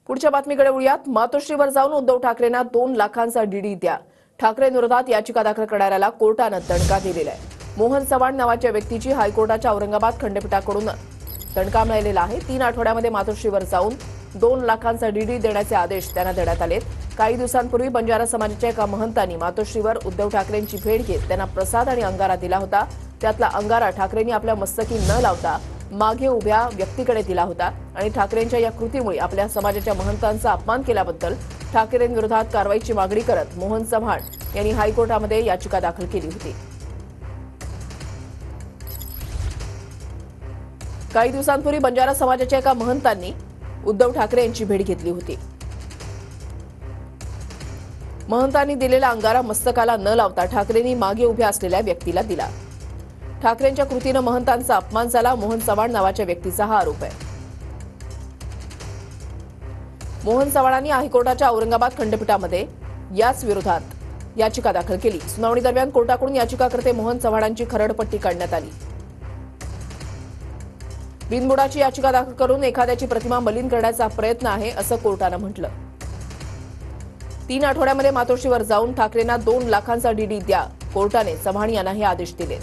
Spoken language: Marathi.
पुढच्या बातमीकडे वळूयात। मातोश्रीवर जाऊन उद्धव ठाकरेंना 2 लाखांचा डीडी द्या। ठाकरेंविरोधात याचिका दाखल करणाऱ्याला कोर्टाने दणका दिलेला आहे। मोहन चव्हाण नावाच्या व्यक्तीची हायकोर्टाच्या औरंगाबाद खंडपीठाकडून दणका मिळालेला आहे। 3 आठवड्यामध्ये मातोश्रीवर जाऊन 2 लाखांचा डीडी देण्याचे आदेश त्यांना देण्यात आलेत। काही दिवसांपूर्वी बंजारा समाजाच्या एका महंतांनी मातोश्रीवर उद्धव ठाकरेंची भेट घेत त्यांना प्रसाद आणि अंगारा दिला होता। त्यातला अंगारा ठाकरेंनी आपल्या मस्तकी न लावता मागे उभ्या व्यक्तीकडे दिला होता आणि ठाकरेंच्या या कृतीमुळे आपल्या समाजाच्या महंतांचा अपमान केल्याबद्दल ठाकरेंविरोधात कारवाईची मागणी करत मोहन चव्हाण यांनी हायकोर्टामध्ये याचिका दाखल केली होती। काही दिवसांपूर्वी बंजारा समाजाच्या एका महंतांनी उद्धव ठाकरे यांची भेट घेतली होती। महंतांनी दिलेला अंगारा मस्तकाला न लावता ठाकरेंनी मागे उभ्या असलेल्या व्यक्तीला दिला। ठाकरेंच्या कृतीने महंतांचा अपमान झाला, मोहन चव्हाण नावाच्या व्यक्तीचा हा आरोप आहे। मोहन चव्हाणांनी हायकोर्टाच्या औरंगाबाद खंडपीठामध्ये याच विरोधात याचिका दाखल केली। सुनावणी दरम्यान कोर्टाकडून याचिकाकर्ते मोहन चव्हाणांची खरडपट्टी काढण्यात आली। बिनबुडाची याचिका दाखल करून एखाद्याची प्रतिमा मलिन करण्याचा प्रयत्न आहे असं कोर्टानं म्हटलं। 3 आठवड्यामध्ये मातोश्रीवर जाऊन ठाकरेंना 2 लाखांचा डीडी द्या, कोर्टाने चव्हाण यांना हे आदेश दिले।